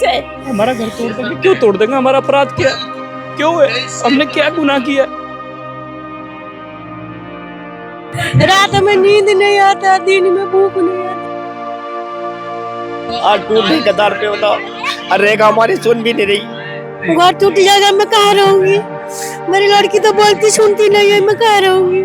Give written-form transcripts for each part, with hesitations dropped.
से। हमारा घर तोड़ देंगे, क्यों तोड़ देंगे? हमारा अपराध क्या क्यों है? हमने क्या गुनाह किया? रात में नींद नहीं आता, दिन में भूख नहीं आता। आज टूटने के दर पे बताओ, रेखा हमारी सुन भी नहीं रही। घर टूट जाएगा, मैं कहाँ रहूंगी? मेरी लड़की तो बोलती सुनती नहीं है, मैं कहाँ रहूंगी?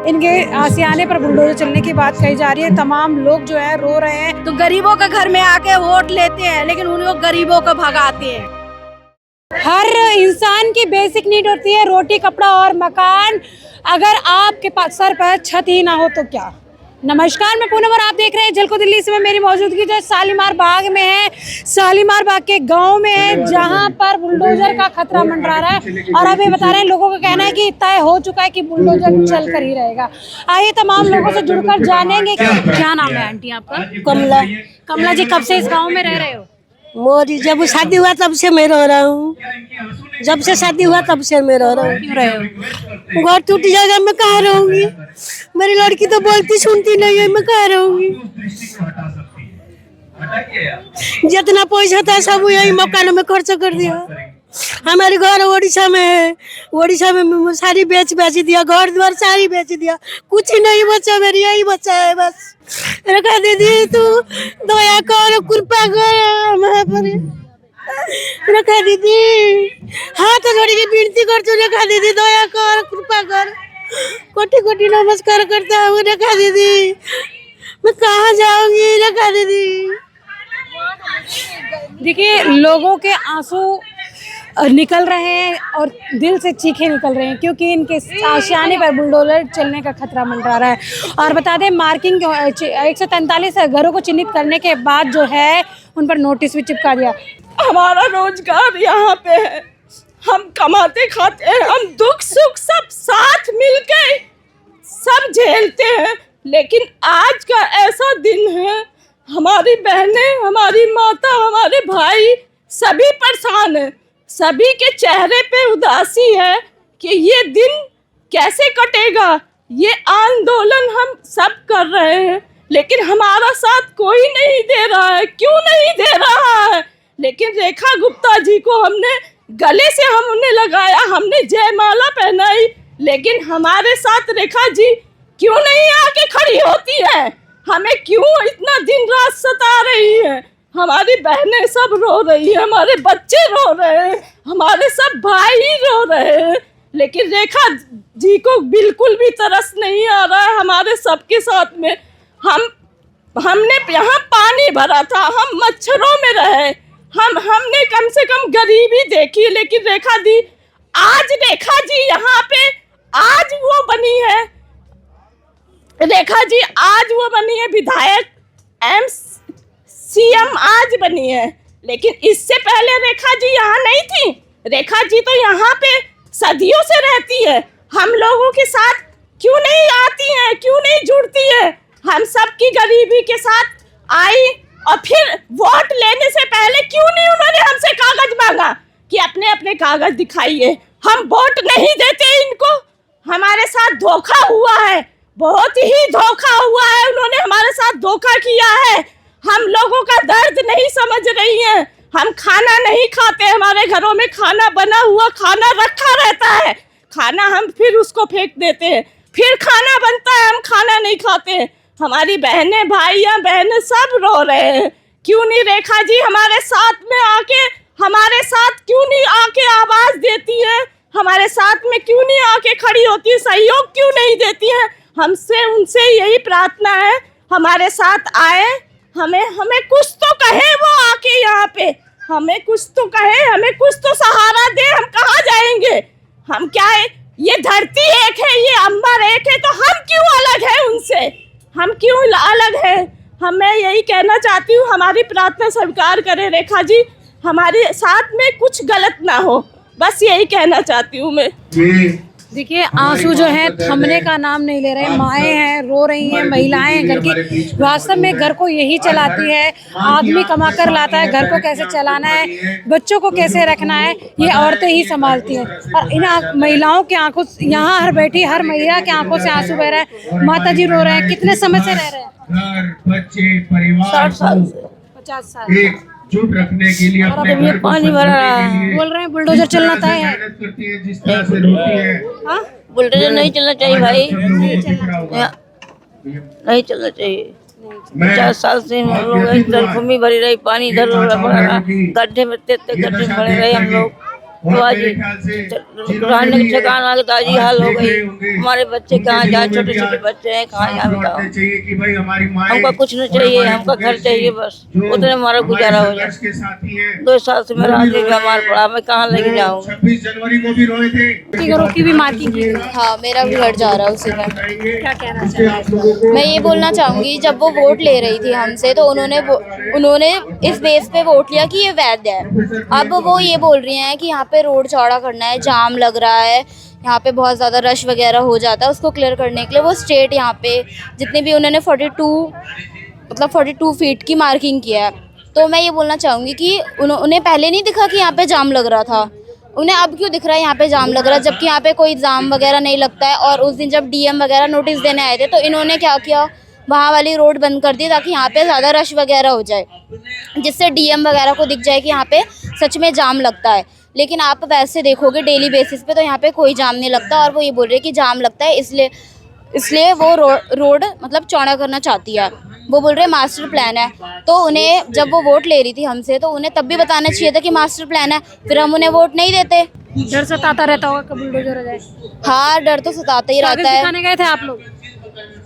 इनके आशियाने पर बुलडोजर चलने की बात कही जा रही है। तमाम लोग जो है रो रहे हैं। तो गरीबों के घर में आके वोट लेते हैं, लेकिन उन लोग गरीबों को भगाते हैं। हर इंसान की बेसिक नीड होती है रोटी, कपड़ा और मकान। अगर आपके पास सर पर छत ही ना हो तो क्या। नमस्कार, मैं पूनम और आप देख रहे हैं झलको दिल्ली। इसमें मेरी मौजूदगी जो शालीमार बाग में है, शालीमार बाग के गांव में है, जहां पर बुलडोजर का खतरा मंडरा रहा है। और अब ये बता रहे हैं, लोगों का कहना है कि तय हो चुका है कि बुलडोजर चल कर ही रहेगा। आइए तमाम लोगों से जुड़कर जानेंगे। क्या नाम है आंटी आपका? कमला। कमला जी, कब से इस गाँव में रह रहे हो? मोदी जब शादी हुआ तब से मैं रह रहा हूँ। जब से शादी हुआ तब से मैं रह रहा हूँ। क्यों रहे हो? घर टूट जाएगा, मैं कहाँ रहूंगी? मेरी लड़की तो बोलती सुनती नहीं है, मैं कहाँ रहूंगी? जितना पैसा था सब यही मकानों में खर्च कर दिया। हमारे घर उड़ीसा में है, उड़ीसा में सारी बेच दिया, घर द्वार सारी बेच दिया, कुछ ही नहीं बचा, मेरी यही बचा है बस। रेखा दीदी तू दया कर, कृपा कर हमारे पर। रेखा दीदी हाथ जोड़ के विनती कर, तू रेखा दीदी दया कर, कृपा कर। कोटि कोटि नमस्कार करता हूँ रेखा दीदी। मैं कहाँ जाऊंगी रेखा दीदी? देखिए, लोगों के आंसू निकल रहे हैं और दिल से चीखें निकल रहे हैं, क्योंकि इनके आशियाने पर बुलडोजर चलने का खतरा मंडरा रहा है। और बता दें, मार्किंग 143 घरों को चिन्हित करने के बाद जो है उन पर नोटिस भी चिपका दिया। हमारा रोजगार यहाँ पे है, हम कमाते खाते हैं, हम दुख सुख सब साथ मिलके सब झेलते हैं। लेकिन आज का ऐसा दिन है, हमारी बहनें, हमारी माता, हमारे भाई सभी परेशान हैं। सभी के चेहरे पे उदासी है कि ये दिन कैसे कटेगा। ये आंदोलन हम सब कर रहे हैं, लेकिन हमारा साथ कोई नहीं दे रहा है। क्यों नहीं दे रहा है? लेकिन रेखा गुप्ता जी को हमने गले से हमने लगाया, हमने जयमाला पहनाई, लेकिन हमारे साथ रेखा जी क्यों नहीं आके खड़ी होती है? हमें क्यों इतना दिन रात सता रही है? हमारी बहनें सब रो रही है, हमारे बच्चे रो रहे हैं, हमारे सब भाई रो रहे हैं, लेकिन रेखा जी को बिल्कुल भी तरस नहीं आ रहा है हमारे सबके साथ में। हमने यहाँ पानी भरा था, हम मच्छरों में रहे, हमने कम से कम गरीबी देखी, लेकिन रेखा जी यहाँ पे आज वो बनी है, रेखा जी आज वो बनी है विधायक, CM आज बनी है। लेकिन इससे पहले रेखा जी यहाँ नहीं थी। रेखा जी तो यहाँ पे सदियों से रहती है। हम लोगों के साथ क्यों नहीं आती हैं, क्यों नहीं जुड़ती है? हम सब की गरीबी के साथ आई, और फिर वोट लेने से पहले क्यों नहीं उन्होंने हमसे कागज मांगा कि अपने अपने कागज दिखाइए। हम वोट नहीं देते इनको। हमारे साथ धोखा हुआ है, बहुत ही धोखा हुआ है। उन्होंने हमारे साथ धोखा किया है। हम लोगों का दर्द नहीं समझ रही हैं। हम खाना नहीं खाते, हमारे घरों में खाना बना हुआ खाना रखा रहता है, खाना हम फिर उसको फेंक देते हैं, फिर खाना बनता है, हम खाना नहीं खाते। हमारी बहनें, भाइयाँ, बहनें सब रो रहे हैं। क्यों नहीं रेखा जी हमारे साथ में आके, हमारे साथ क्यों नहीं आके आवाज़ देती है? हमारे साथ में क्यों नहीं आके खड़ी होती है? सहयोग क्यों नहीं देती है? हमसे उनसे यही प्रार्थना है, हमारे साथ आए, हमें कुछ तो कहे वो आके यहाँ पे, हमें कुछ तो कहे, हमें कुछ तो सहारा दे। हम कहाँ जाएंगे? हम क्या है? ये धरती एक है, ये अंबर एक है, तो हम क्यों अलग है उनसे? हम क्यों अलग है? मैं यही कहना चाहती हूँ, हमारी प्रार्थना स्वीकार करें रेखा जी, हमारे साथ में कुछ गलत ना हो, बस यही कहना चाहती हूँ मैं। देखिए, आंसू जो है थमने का नाम नहीं ले रहे। माएँ हैं, रो रही हैं, महिलाएं हैं घर की। वास्तव में घर को यही चलाती है। आदमी कमा कर लाता है, घर को कैसे चलाना है, बच्चों को कैसे रखना है, ये औरतें ही संभालती हैं। और इन महिलाओं की आंखों, यहाँ हर बैठी हर महिला की आंखों से आंसू बह रहा है। माता जी रो रहे हैं। कितने समय से रह रहे हैं? 60 साल से। 50 साल एकजुट रखने के लिए और अब ये पानी भर रहा है। बोल रहे हैं बुलडोजर चलना तय है। करती है जिस तरह से रोटी है हाँ? बुलडोजर नहीं चलना चाहिए भाई, नहीं चलना नहीं चलना चाहिए। 50 साल से हम लोग इधर भूमि भरी रही, पानी इधर रहा, गड्ढे में तेते गड्ढे में पड़े रहे हम लोग। तो आज रहने के ठिकाना के ताजी हाल हो गई। हमारे बच्चे कहाँ जाए, छोटे छोटे बच्चे हैं, कहाँ जाए बताओ। चाहिए कि भाई हमारी माँ हमको कुछ नहीं चाहिए, हमका घर चाहिए बस, उतने हमारा गुजारा हो जाए। के साथी है 2 साल से मेरा आदमी बीमार पड़ा, मैं कहाँ लेके जाऊँ। 26 जनवरी को भी रोए थे। घरों की भी मार्किंग की। हाँ, मेरा भी घर जा रहा है उसी में। क्या कहना चाहिए? मैं ये बोलना चाहूँगी, जब वो वोट ले रही थी हमसे तो उन्होंने इस बेस पे वोट लिया कि ये वैध है। अब वो ये बोल रही हैं कि यहाँ पे रोड चौड़ा करना है, जाम लग रहा है, यहाँ पे बहुत ज़्यादा रश वगैरह हो जाता है, उसको क्लियर करने के लिए वो स्ट्रेट यहाँ पे जितने भी उन्होंने 42 फीट की मार्किंग किया है। तो मैं ये बोलना चाहूँगी कि उन्हें पहले नहीं दिखा कि यहाँ पे जाम लग रहा था, उन्हें अब क्यों दिख रहा है यहाँ पे जाम लग रहा है, जबकि यहाँ पे कोई जाम वगैरह नहीं लगता है। और उस दिन जब डीएम वगैरह नोटिस देने आए थे तो इन्होंने क्या किया, वहाँ वाली रोड बंद कर दी ताकि यहाँ पे ज़्यादा रश वगैरह हो जाए, जिससे डीएम वगैरह को दिख जाए कि यहाँ पे सच में जाम लगता है। लेकिन आप वैसे देखोगे डेली बेसिस पे तो यहाँ पे कोई जाम नहीं लगता, और वो ये बोल रहे हैं कि जाम लगता है इसलिए वो रोड मतलब चौड़ा करना चाहती है। वो बोल रहे हैं मास्टर प्लान है। तो उन्हें जब वो वोट ले रही थी हमसे तो उन्हें तब भी बताना चाहिए था कि मास्टर प्लान है, फिर हम उन्हें वोट नहीं देते। डर सताता रहता होगा कब बुलडोजर आ जाए। हाँ, डर तो सताता ही रहता है। दिखाने गए थे आप लोग?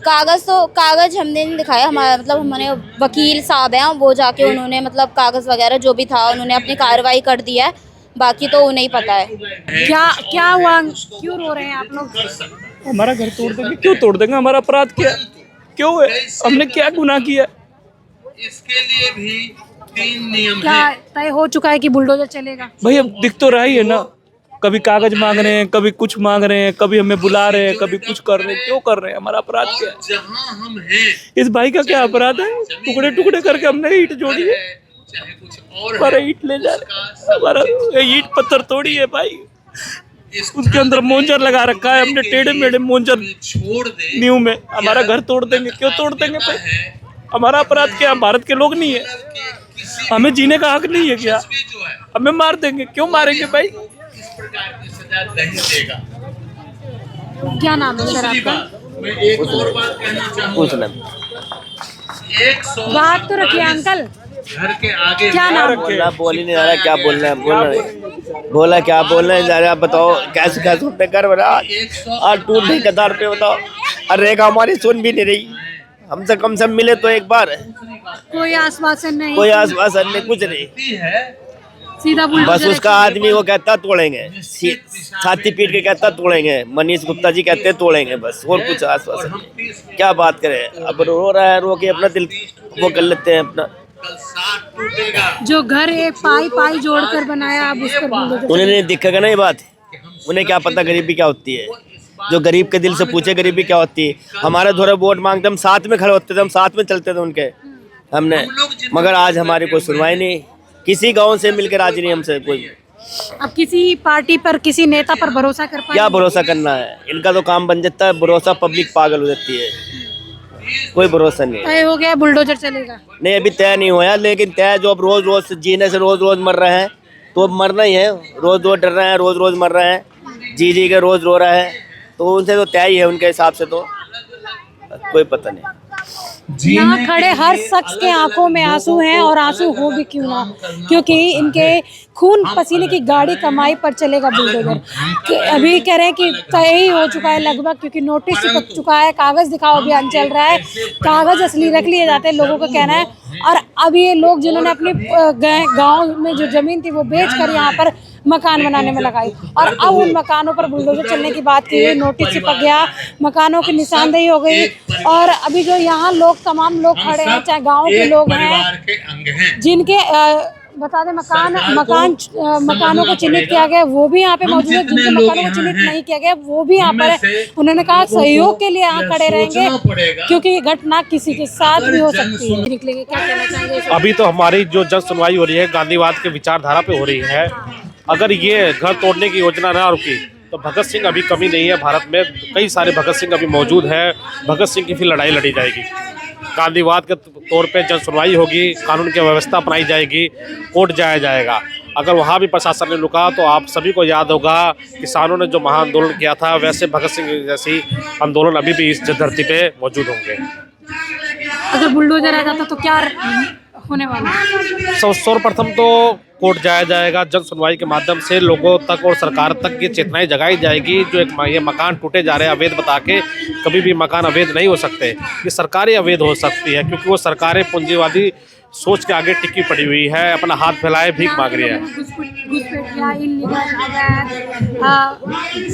कागज हमने नहीं दिखाया, हमारा मतलब हमारे वकील साहब हैं, वो जाके उन्होंने मतलब कागज वगैरह जो भी था उन्होंने अपनी कार्रवाई कर दी है, बाकी तो उन्हें ही पता है। क्या हुआ, क्यों रो रहे हैं आप लोग? हमारा घर तोड़ देंगे, क्यों तोड़ देंगे? हमारा अपराध क्या क्यों है? हमने क्या गुनाह किया? इसके लिए भी 3 नियम क्या तय हो चुका है कि बुलडोजर चलेगा? भाई अब दिख तो रहा ही है ना, कभी कागज मांग रहे हैं, कभी कुछ मांग रहे हैं, कभी हमें बुला रहे हैं, कभी कुछ कर रहे हैं। क्यों कर रहे हैं? हमारा अपराध क्या है? जहाँ हम हैं इस भाई का क्या अपराध है? टुकड़े टुकड़े करके हमने ईंट जोड़ी है, चाहे कुछ और हमारा ईंट ले जा रहे हैं, हमारा ईंट पत्थर तोड़ी है भाई, उसके अंदर मोंजर लगा रखा है हमने, टेढ़े मेढ़े मोंजर छोड़ दे न्यू में। हमारा घर तोड़ देंगे, क्यों तोड़ देंगे भाई? हमारा अपराध क्या? हम भारत के लोग नहीं है? हमें जीने का हक नहीं है क्या? हमें मार देंगे, क्यों मारेंगे भाई? इस प्रकार की सजा नहीं देगा। क्या नाम है सर आपका? मैं एक और बात कहना चाहूँगा, 100 बात तो रखिए अंकल। घर के आगे क्या नाम? बोल ही नहीं आ रहा, क्या बोलना है बोला क्या बोलना है जा रहा, आप बताओ कैसे कैसे अपने घर बना आज टूट नहीं कतार पे, बताओ। अरे रेखा हमारी सुन भी नहीं रही, हमसे कम से मिले तो एक बार, कोई आश्वासन नहीं, कोई आश्वासन नहीं, कुछ नहीं। सीधा बस बुलडोजर। उसका आदमी वो कहता तोड़ेंगे, छाती पीट के कहता तोड़ेंगे, मनीष गुप्ता जी कहते तोड़ेंगे, बस और कुछ आश्वासन नहीं। क्या बात करें, अब रो रहा है, रो के अपना दिल वो कर लेते हैं अपना। जो घर एक पाई जोड़कर बनाया, अब उस पर बुलडोजर। उन्हें नहीं दिखेगा ना ये बात, उन्हें क्या पता गरीबी क्या होती है। जो गरीब के दिल से पूछे गरीबी क्या होती है। हमारे थोड़ा वोट मांगते, हम साथ में खड़े होते थे, हम साथ में चलते थे उनके, हमने, मगर आज हमारी कोई सुनवाई नहीं, किसी गांव से मिलकर राजी नहीं हमसे कोई। अब किसी पार्टी पर, किसी नेता पर भरोसा कर पाए? क्या भरोसा करना है, इनका तो काम बन जाता है भरोसा, पब्लिक पागल हो जाती है, कोई भरोसा नहीं। तय हो गया बुलडोजर चलेगा? नहीं अभी तय नहीं हुआ, लेकिन तय जो अब रोज रोज जीने से रोज मर रहे हैं, तो अब मरना ही है, रोज डर रहे हैं, रोज मर रहे हैं, जी के रोज रो रहा है, तो उनसे तो तय ही है, उनके हिसाब से तो कोई पता नहीं। यहाँ खड़े हर शख्स के आंखों में आंसू हैं, और आंसू हो भी क्यों ना, क्योंकि इनके खून पसीने की गाड़ी कमाई पर चलेगा बुलडोजर। अभी कह रहे हैं कि तय ही हो चुका है लगभग, क्योंकि नोटिस चिपक चुका है, कागज दिखाओ अभियान चल रहा है, कागज असली रख लिए जाते हैं लोगों का कहना है। और अब ये लोग जिन्होंने अपनी गाँव में जो जमीन थी वो बेच कर यहाँ पर मकान बनाने में लगाई, और अब उन मकानों पर बुलडोजर चलने की बात की, नोटिस चिपक गया, मकानों की निशानदेही हो गई। और अभी जो यहाँ लोग तमाम लोग खड़े हैं, चाहे गांव के लोग हैं, जिनके बता दें मकानों को चिन्हित किया गया, वो भी यहाँ पे मौजूद है, जिनके मकानों को चिन्हित नहीं किया गया वो भी यहाँ पर है। उन्होंने कहा सहयोग के लिए यहाँ खड़े रहेंगे, क्योंकि ये घटना किसी के साथ भी हो सकती है। निकलेंगे, क्या कहना चाहेंगे? अभी तो हमारी जो जन सुनवाई हो रही है गांधीवाद के विचारधारा पे हो रही है। अगर ये घर तोड़ने की योजना ना रुकी तो भगत सिंह अभी कमी नहीं है भारत में, कई सारे भगत सिंह अभी मौजूद हैं, भगत सिंह की फिर लड़ाई लड़ी जाएगी। गांधीवाद के तौर पे जन सुनवाई होगी, कानून की व्यवस्था अपनाई जाएगी, कोर्ट जाया जाएगा। अगर वहाँ भी प्रशासन ने रुका तो आप सभी को याद होगा किसानों ने जो महाआंदोलन किया था, वैसे भगत सिंह जैसी आंदोलन अभी भी इस धरती पे मौजूद होंगे। अगर बुलडोजर आ जाता तो क्या होने वाला? सर्वप्रथम तो कोर्ट जाया जाएगा, जन सुनवाई के माध्यम से लोगों तक और सरकार तक ये चेतनाएं जगाई जाएगी। जो एक ये मकान टूटे जा रहे हैं अवैध बता के, कभी भी मकान अवैध नहीं हो सकते, ये सरकारें अवैध हो सकती है, क्योंकि वो सरकारें पूंजीवादी सोच के आगे टिकी पड़ी हुई है, अपना हाथ फैलाए भीख मांग रही है। घुसपैठिया, इल्लीगल,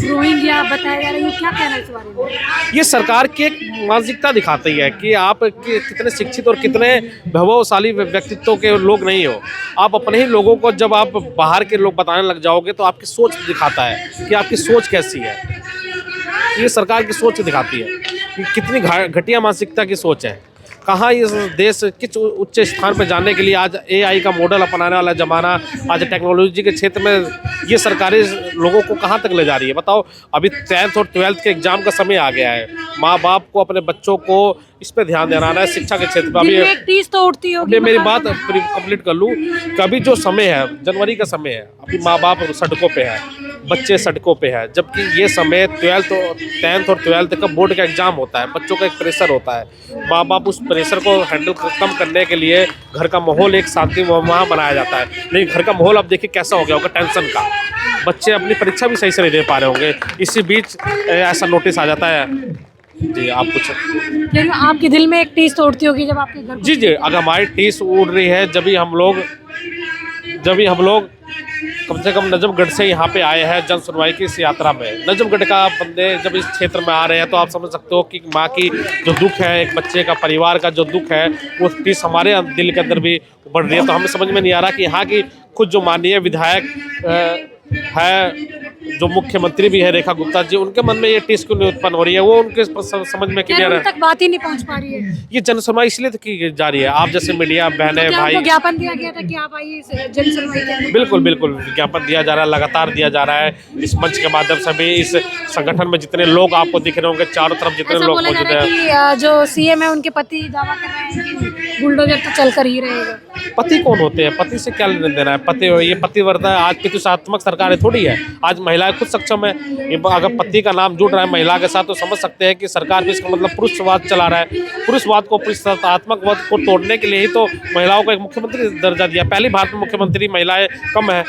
रोहिंग्या बताया जा रहा है, ये क्या कहना है इस बारे में? ये सरकार की एक मानसिकता दिखाती है कि आप कितने शिक्षित और कितने वैभवशाली व्यक्तित्व के लोग नहीं हो। आप अपने ही लोगों को जब आप बाहर के लोग बताने लग जाओगे तो आपकी सोच दिखाता है कि आपकी सोच कैसी है। ये सरकार की सोच दिखाती है कि कितनी घटिया मानसिकता की सोच है। कहाँ इस देश किस उच्च स्थान पर जाने के लिए आज AI का मॉडल अपनाने वाला ज़माना, आज टेक्नोलॉजी के क्षेत्र में ये सरकारें लोगों को कहाँ तक ले जा रही है बताओ। अभी 10th और 12th के एग्जाम का समय आ गया है, माँ बाप को अपने बच्चों को इस पे ध्यान देना है, शिक्षा के क्षेत्र में। अभी टीस तो उठती होगी। मेरी बात कंप्लीट कर लूँ। कभी जो समय है जनवरी का समय है, अभी माँ बाप सड़कों पे है, बच्चे सड़कों पे है, जबकि ये समय 10th और 12th का बोर्ड का एग्जाम होता है, बच्चों का एक प्रेशर होता है। माँ बाप उस प्रेशर को हैंडल कम करने के लिए घर का माहौल एक शांति वहाँ बनाया जाता है, लेकिन घर का माहौल अब देखिए कैसा हो गया होगा, टेंशन का। बच्चे अपनी परीक्षा भी सही से नहीं दे पा रहे होंगे, इसी बीच ऐसा नोटिस आ जाता है। जी आप कुछ, लेकिन आपके दिल में एक टीस तो उठती होगी जब आपके घर। जी अगर हमारी टीस उड़ रही है, जब भी हम लोग कम से कम नजफगढ़ से यहाँ पे आए हैं जन सुनवाई की इस यात्रा में। नजफगढ़ का बंदे जब इस क्षेत्र में आ रहे हैं तो आप समझ सकते हो कि माँ की जो दुख है, एक बच्चे का, परिवार का जो दुख है, वो टीस हमारे दिल के अंदर भी बढ़ रही है। तो हमें समझ में नहीं आ रहा कि यहाँ की खुद जो माननीय विधायक है, जो मुख्यमंत्री भी है रेखा गुप्ता जी, उनके मन में ये टीस क्यों नहीं उत्पन्न हो रही है, वो उनके समझ में क्लियर है। तक बात ही नहीं पहुंच पा रही है। ये जन सुनवाई इसलिए तो की जा रही है, आप जैसे मीडिया बहने भाई, ज्ञापन दिया गया था कि आप आइए जन सुनवाई। बिल्कुल विज्ञापन दिया जा रहा है, लगातार दिया जा रहा है। इस मंच के माध्यम से भी इस संगठन में जितने लोग आपको दिख रहे होंगे, चारों तरफ जितने लोग मौजूद है। जो CM है उनके पति दावा कर रहे हैं कि बुलडोजर तो चल कर ही रहेगा। पति कौन होते हैं? पति से क्या लेना देना है? पति ये पतिव्रता है। आज पितृसात्मक सरकारें थोड़ी है, आज महिलाएं खुद सक्षम है। अगर पति का नाम जुड़ रहा है महिला के साथ तो समझ सकते हैं कि सरकार भी इसका मतलब पुरुषवाद चला रहा है। पुरुषवाद को, पुरुषात्मकवाद को तोड़ने के लिए ही तो महिलाओं को एक मुख्यमंत्री दर्जा दिया। पहली भारत में मुख्यमंत्री महिलाएं कम है,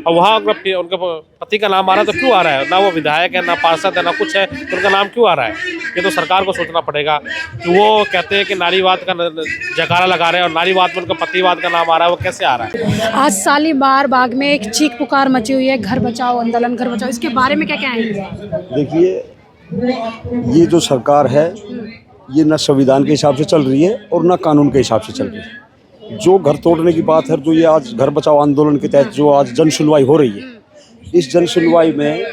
और वहाँ अगर उनके पति का नाम आ रहा है तो क्यों आ रहा है? ना वो विधायक है, ना पार्षद है, ना कुछ है, तो उनका नाम क्यों आ रहा है? ये तो सरकार को सोचना पड़ेगा कि वो कहते हैं कि नारीवाद का जयकारा लगा रहे हैं और नारीवाद में उनका पतिवाद का नाम आ रहा है, वो कैसे आ रहा है? आज शालीमार बाग में एक चीख पुकार मची हुई है, घर बचाओ आंदोलन, घर बचाओ, इसके बारे में क्या कहेंगे? देखिए, ये जो सरकार है ये न संविधान के हिसाब से चल रही है और न कानून के हिसाब से चल रही है। जो घर तोड़ने की बात है, जो ये आज घर बचाओ आंदोलन के तहत जो आज जन सुनवाई हो रही है, इस जन सुनवाई में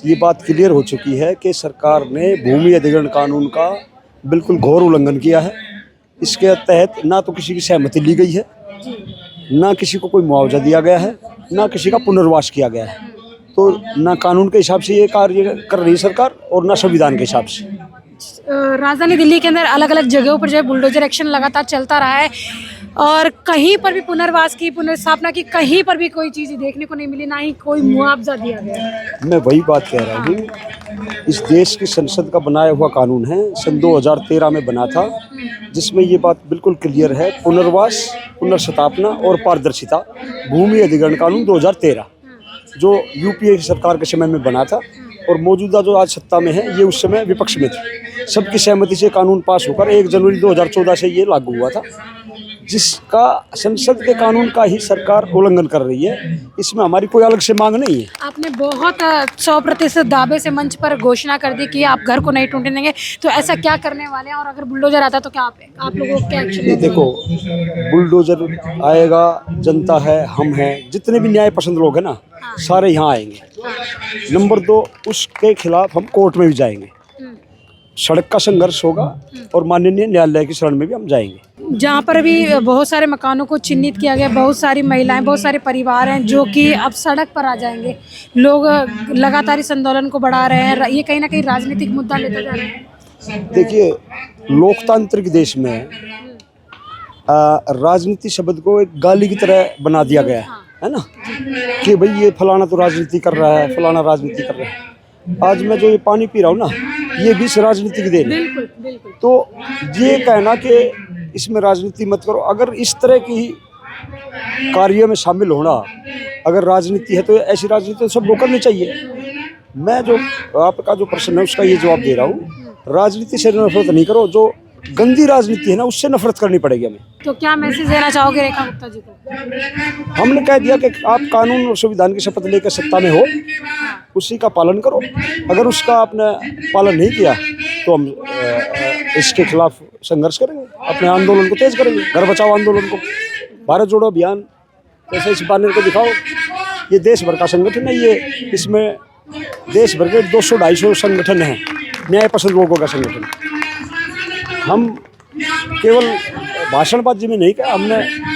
ये बात क्लियर हो चुकी है कि सरकार ने भूमि अधिग्रहण कानून का बिल्कुल घोर उल्लंघन किया है। इसके तहत ना तो किसी की सहमति ली गई है, ना किसी को कोई मुआवजा दिया गया है, ना किसी का पुनर्वास किया गया है। तो ना कानून के हिसाब से ये कार्य कर रही है सरकार और ना संविधान के हिसाब से। राजधानी दिल्ली के अंदर अलग अलग जगहों पर जो है बुलडोजर एक्शन लगातार चलता रहा है और कहीं पर भी पुनर्वास की, पुनर्स्थापना की, कहीं पर भी कोई चीज़ देखने को नहीं मिली, ना ही कोई मुआवजा दिया गया। मैं वही बात कह रहा हूँ, इस देश की संसद का बनाया हुआ कानून है, सन 2013 में बना था, जिसमें ये बात बिल्कुल क्लियर है, पुनर्वास, पुनर्स्थापना और पारदर्शिता, भूमि अधिग्रहण कानून 2013 जो UPA सरकार के समय में बना था और मौजूदा जो आज सत्ता में है ये उस समय विपक्ष में थी। सबकी सहमति से कानून पास होकर 1 जनवरी 2014 से ये लागू हुआ था, जिसका संसद के कानून का ही सरकार उल्लंघन कर रही है। इसमें हमारी कोई अलग से मांग नहीं है। आपने बहुत 100% दावे से मंच पर घोषणा कर दी कि आप घर को नहीं टूटने देंगे, तो ऐसा क्या करने वाले हैं? और अगर बुलडोजर आता तो क्या आप लोगों को क्या एक्शन? देखो, बुलडोजर आएगा, जनता है, हम हैं, जितने भी न्याय पसंद लोग हैं ना, सारे यहाँ आएंगे। नंबर 2, उसके खिलाफ हम कोर्ट में भी जाएंगे, सड़क का संघर्ष होगा और माननीय न्यायालय की शरण में भी हम जाएंगे। जहाँ पर भी बहुत सारे मकानों को चिन्हित किया गया, बहुत सारी महिलाएं, बहुत सारे परिवार हैं जो कि अब सड़क पर आ जाएंगे। लोग लगातार इस आंदोलन को बढ़ा रहे हैं, ये कहीं ना कहीं राजनीतिक मुद्दा लेते जा रहे हैं। देखिए, लोकतांत्रिक देश में राजनीति शब्द को एक गाली की तरह बना दिया गया है ना, कि भाई ये फलाना तो राजनीति कर रहा है, फलाना राजनीति कर रहा है। आज मैं जो ये पानी पी रहा हूँ ना, ये भी इस राजनीति की देन है। तो ये कहना कि इसमें राजनीति मत करो, अगर इस तरह की कार्य में शामिल होना अगर राजनीति है तो ऐसी राजनीति तो सबको करनी चाहिए। मैं जो आपका जो प्रश्न है उसका ये जवाब दे रहा हूँ, राजनीति से नफरत नहीं करो, जो गंदी राजनीति है ना उससे नफरत करनी पड़ेगी हमें। तो क्या मैसेज देना चाहोगे रेखा गुप्ता जी को? हमने कह दिया कि आप कानून और संविधान की शपथ लेकर सत्ता में हो, उसी का पालन करो। अगर उसका आपने पालन नहीं किया तो हम इसके खिलाफ संघर्ष करेंगे, अपने आंदोलन को तेज करेंगे, घर बचाओ आंदोलन को, भारत जोड़ो अभियान। जैसे इस बैनर को दिखाओ, ये देश भर का संगठन है, ये इसमें देश भर के 200-250 संगठन हैं, न्याय पसंद लोगों का संगठन। हम केवल भाषणबाजी में नहीं कहा, हमने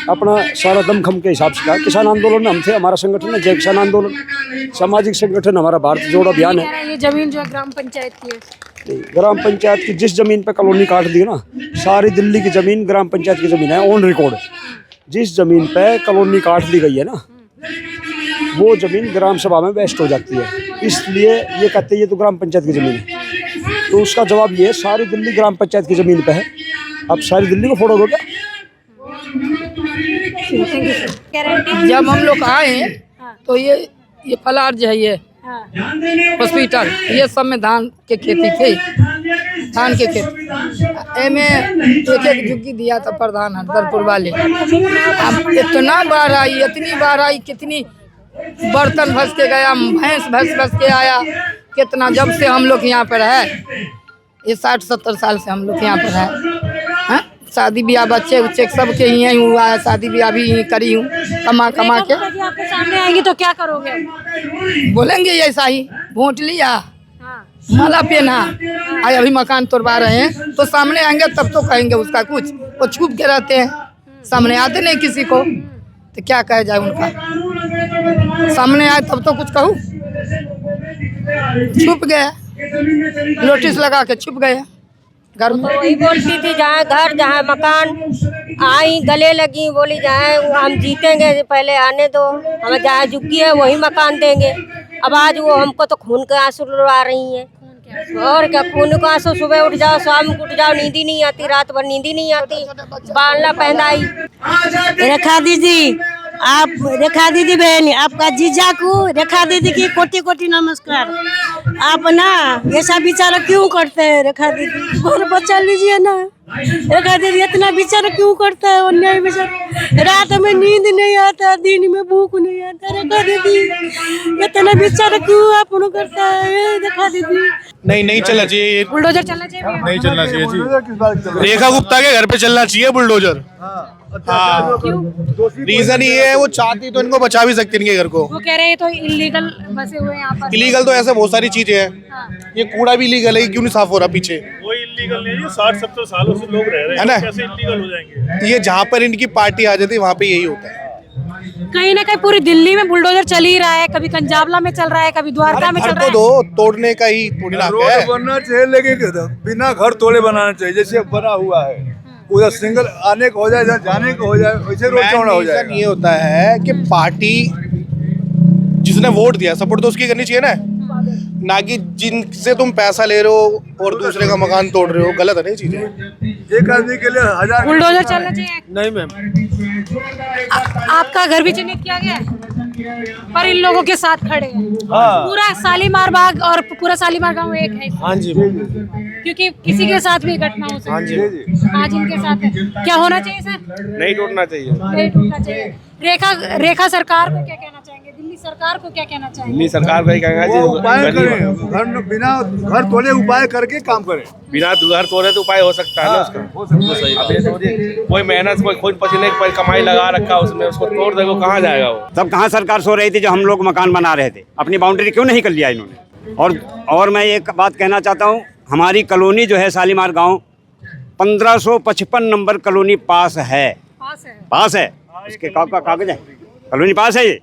अपना सारा दमखम के हिसाब से कहा। किसान आंदोलन में हम थे, हमारा संगठन है जय किसान आंदोलन। सामाजिक संगठन हमारा भारत जोड़ो अभियान है। ये जमीन जो है ग्राम पंचायत की है, ग्राम पंचायत की जिस जमीन पे कॉलोनी काट दी ना, सारी दिल्ली की जमीन ग्राम पंचायत की जमीन है, ऑन रिकॉर्ड। जिस जमीन पे कॉलोनी काट दी गई है ना, वो जमीन ग्राम सभा में वेस्ट हो जाती है, इसलिए ये कहते हैं ये तो ग्राम पंचायत की जमीन है। तो उसका जवाब ये है, सारी दिल्ली ग्राम पंचायत की जमीन पे है। आप सारी दिल्ली को फोड़ोगे क्या? जब हम लोग आए तो ये फलार जो है, ये हॉस्पिटल, ये सब में धान के खेती थे, धान के खेती में एक झुग्गी दिया था प्रधान हरदरपुर वाले। अब इतना बाढ़ आई, इतनी बाढ़ आई, कितनी बर्तन भस के गया, भैंस भस के आया, कितना। जब से हम लोग यहाँ पर है, ये 60-70 साल से हम लोग यहाँ पर है। शादी ब्याह बच्चे उच्चे सबके यहीं हुआ है, शादी ब्याह भी यहीं करी हूँ, कमा के। आपके सामने आएंगे तो क्या करोगे? बोलेंगे ऐसा ही, वोट लिया, माला पहना, आज अभी मकान तोड़वा रहे हैं, तो सामने आएंगे तब तो कहेंगे उसका कुछ। वो छुप के रहते हैं, सामने आते नहीं किसी को, तो क्या कहा जाए उनका। सामने आए तब तो कुछ कहूँ, छुप गए, नोटिस लगा के छुप गए घर में। वही बोलती थी, जहाँ घर जहाँ मकान आई, गले लगी, बोली जहाँ हम जीतेंगे, पहले आने दो, हमें जहाँ झुग्गी है वही मकान देंगे। अब आज वो हमको तो खून के आंसू रुला रही हैं। और क्या, खून का आंसू, सुबह उठ जाओ, शाम को उठ जाओ, नींद ही नहीं आती, रात भर नींद ही नहीं आती, बालना पहनाई। रेखा दीदी, आप रेखा दीदी बहन, आपका जीजा को रेखा दीदी की कोटि कोटि नमस्कार। आप ना ऐसा विचार क्यों करते हैं रेखा दीदी? घर बचा लीजिए ना रेखा दीदी, इतना विचार क्यों करता है? अन्याय विचार, रात में नींद नहीं आता, दिन में भूख नहीं आता। रेखा दीदी इतना विचार क्यों आप करता है रेखा दीदी? नहीं चलना चाहिए, बुलडोजर चलना चाहिए। नहीं चलना चाहिए जी। रेखा गुप्ता के घर पे चलना चाहिए बुलडोजर। हाँ, रीजन ये है, वो चाहती तो इनको बचा भी सकती इनके घर को। वो कह रहे हैं तो इलीगल बसे हुए यहाँ पर। इलीगल तो ऐसे बहुत सारी चीजें हैं, ये कूड़ा भी इलीगल है, क्यों नहीं साफ हो रहा पीछे? वो इलीगल नहीं है, 60-70 सालों से लोग रह रहे है ना, कैसे इलीगल हो जाएंगे? ये जहाँ पर इनकी पार्टी आ जाती है वहाँ पे यही होता है। कहीं ना कहीं पूरी दिल्ली में बुलडोजर चल ही रहा है, कभी कंजावला में चल रहा है, कभी द्वारका में चल रहा है। दो तोड़ने का ही थोड़ी ना है, बनना चाहिए, लेकिन बिना घर तोड़े बनाना चाहिए, जैसे बना हुआ है। उधर सिंगल आने को हो जाए, जाने को हो जाए, वैसे रोड चौड़ा हो जाए। ये होता है कि पार्टी जिसने वोट दिया, सपोर्ट तो उसकी करनी चाहिए ना कि जिनसे तुम पैसा ले रहे हो और दूसरे का मकान तोड़ रहे हो। गलत है ना चीजें। एक आदमी के लिए 1000 बुलडोजर चलना चाहिए। नहीं मैम, आपका घर भी चिन्हित किया गया है, पर इन लोगों के साथ खड़े हैं। पूरा शालीमार बाग और पूरा शालीमार गांव एक है। हाँ जी, क्योंकि किसी के साथ भी घटना हो सकती है, आज इनके साथ है। क्या होना चाहिए सर? नहीं टूटना चाहिए, नहीं टूटना चाहिए। रेखा सरकार को क्या कहना चाहेंगे? दिल्ली सरकार को क्या कहना चाहेंगे? दिल्ली सरकार को ही कहेंगे उपाय करें, घर बिना घर तोड़े उपाय करके काम करें। बिना घर तोड़े तो उपाय हो सकता है ना उसका। कोई मेहनत, कोई खून पसीने की कमाई लगा रखा उसमें, उसको तोड़ देगा, कहाँ जाएगा वो? तब कहाँ सरकार सो रही थी जब हम लोग मकान बना रहे थे? अपनी बाउंड्री क्यों नहीं कर लिया इन्होंने? और मैं एक बात कहना चाहता हूँ, हमारी कॉलोनी जो है शालीमार गांव 1555 नंबर कॉलोनी पास है। उसके कागज है, कॉलोनी पास है ये।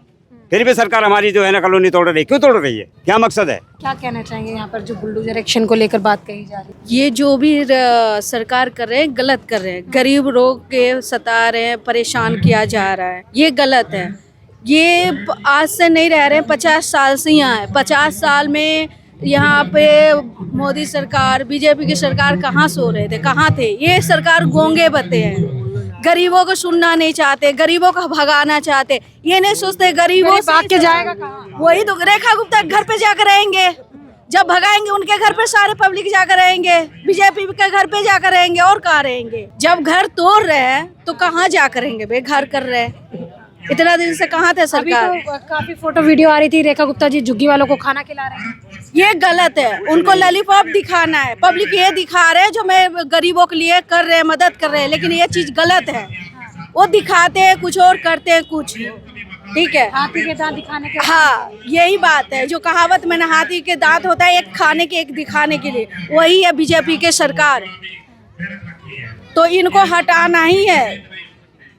फिर भी सरकार हमारी जो है ना कॉलोनी तोड़ रही है। क्यों तोड़ रही है, क्या मकसद है? क्या कहना चाहेंगे यहाँ पर जो बुलडोजर एक्शन को लेकर बात कही जा रही है? ये जो भी सरकार कर रहे हैं गलत कर रहे हैं। गरीब लोग के सता रहे हैं, परेशान किया जा रहा है, ये गलत है। ये आज से नहीं रह रहे हैं, 50 साल से यहाँ है। 50 साल में यहाँ पे मोदी सरकार, बीजेपी की सरकार कहाँ सो रहे थे, कहाँ थे? ये सरकार गोंगे बते हैं, गरीबों को सुनना नहीं चाहते, गरीबों को भगाना चाहते। ये नहीं सोचते गरीबों से भाग के जाएगा कहाँ? वही तो रेखा गुप्ता घर पे जाकर रहेंगे, जब भगाएंगे उनके घर पे सारे पब्लिक जाकर रहेंगे, बीजेपी के घर पे जाकर रहेंगे, और कहाँ रहेंगे? जब घर तोड़ रहे हैं तो कहाँ जा करेंगे बे? घर कर रहे हैं, इतना दिन से कहाँ थे सरकार? अभी तो काफी फोटो वीडियो आ रही थी, रेखा गुप्ता जी झुग्गी वालों को खाना खिला रहे हैं। ये गलत है। उनको लॉलीपॉप दिखाना है, पब्लिक ये दिखा रहे हैं जो मैं गरीबों के लिए कर रहे हैं, मदद कर रहे हैं, लेकिन ये चीज गलत है। वो दिखाते हैं कुछ और करते हैं कुछ, ठीक है? हाथी के दांत दिखाने के, हाँ यही बात है। जो कहावत में ना हाथी के दांत होता है, एक खाने के एक दिखाने के लिए, वही है बीजेपी के सरकार। तो इनको हटाना ही है।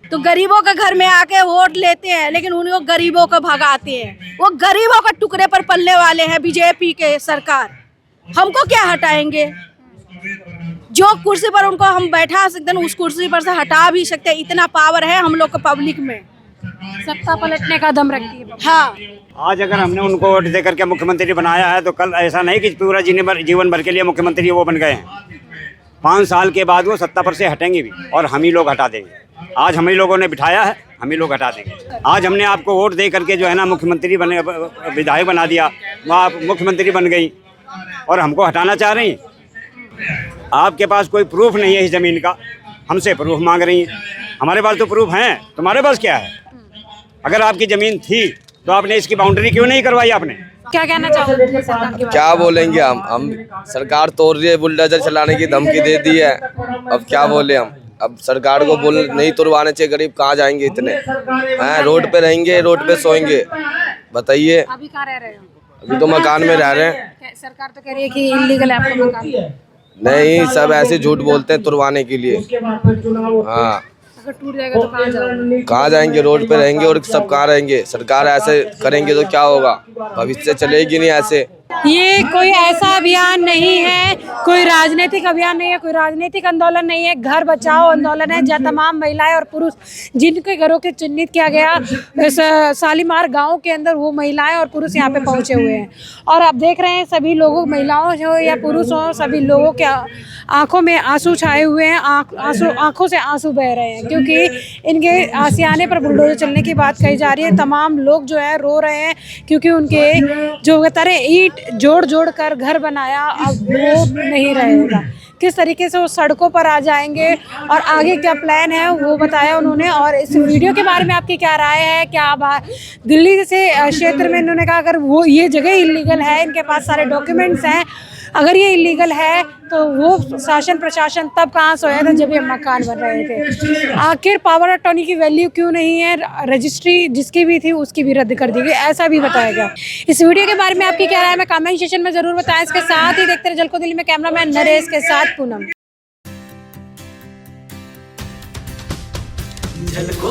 तो गरीबों के घर में आके वोट लेते हैं, लेकिन उनको गरीबों को भगाते हैं। वो गरीबों के टुकड़े पर पलने वाले हैं बीजेपी के सरकार। हमको क्या हटाएंगे? जो कुर्सी पर उनको हम बैठा सकते हैं, उस कुर्सी पर से हटा भी सकते हैं। इतना पावर है हम लोग को पब्लिक में, सत्ता पलटने का दम रखती है। हाँ, आज अगर हमने उनको वोट दे करके मुख्यमंत्री बनाया है तो कल ऐसा नहीं कि पूरा जीवन भर के लिए मुख्यमंत्री वो बन गए हैं। 5 साल के बाद वो सत्ता पर से हटेंगे भी, और हम ही लोग हटा देंगे। आज हम ही लोगों ने बिठाया है, हम ही लोग हटा देंगे। आज हमने आपको वोट दे करके जो है ना मुख्यमंत्री बने, विधायक बना दिया, वहाँ आप मुख्यमंत्री बन गई और हमको हटाना चाह रही हैं। आपके पास कोई प्रूफ नहीं है इस ज़मीन का, हमसे प्रूफ मांग रही हैं। हमारे पास तो प्रूफ हैं, तुम्हारे पास क्या है? अगर आपकी ज़मीन थी तो आपने इसकी बाउंड्री क्यों नहीं करवाई? आपने क्या कहना चाहोगे सरकार के बारे क्या बोलेंगे हम सरकार तोड़ रही है, बुलडोजर चलाने की धमकी दे दी है। अब क्या बोले हम? अब सरकार को बोल नहीं तोड़वाने चाहिए। गरीब कहाँ जाएंगे इतने हैं? रोड पे रहेंगे, रोड पे सोएंगे। बताइए, में? अभी कहाँ रह रहे हो? अभी तो मकान में रह रहे हैं। सरकार तो कह रही है कि इलीगल है आपका मकान। नहीं, सब ऐसे झूठ बोलते हैं तुड़वाने के लिए। हाँ, अगर टूट जाएगा तो कहाँ जाओगे? कहाँ जाएंगे? रोड पे रहेंगे और सब कहाँ रहेंगे? सरकार ऐसे करेंगे तो क्या होगा? भविष्य चलेगी नहीं ऐसे। ये कोई ऐसा अभियान नहीं है, कोई राजनीतिक अभियान नहीं है, कोई राजनीतिक आंदोलन नहीं है। घर बचाओ आंदोलन है, जहाँ तमाम महिलाएं और पुरुष जिनके घरों के चिन्हित किया गया इस शालीमार गांव के अंदर, वो महिलाएं और पुरुष यहाँ पे पहुंचे हुए हैं। और आप देख रहे हैं सभी लोगों, महिलाओं हो या पुरुष हो, सभी लोगों के आंखों में आंसू छाए हुए हैं, आंखों से आंसू बह रहे हैं, क्योंकि इनके आसियाने पर बुलडोजर चलने की बात कही जा रही है। तमाम लोग जो है रो रहे हैं, क्योंकि उनके जो तरह ईंट जोड़ जोड़ कर घर बनाया, अब वो नहीं रहेगा। किस तरीके से वो सड़कों पर आ जाएंगे और आगे क्या प्लान है वो बताया उन्होंने। और इस वीडियो के बारे में आपकी क्या राय है? क्या दिल्ली जैसे क्षेत्र में इन्होंने कहा अगर वो ये जगह इलीगल है, इनके पास सारे डॉक्यूमेंट्स हैं, अगर ये इलीगल है तो वो शासन प्रशासन तब कहाँ सोया था जब ये मकान बन रहे थे? आखिर पावर अटॉर्नी की वैल्यू क्यों नहीं है? रजिस्ट्री जिसकी भी थी उसकी भी रद्द कर दी गई, ऐसा भी बताया गया। इस वीडियो के बारे में आपकी क्या राय है? मैं कमेंट सेक्शन में जरूर बताएं। इसके साथ ही देखते रहे झलको दिल्ली में कैमरामैन नरेश के साथ पूनम। झलको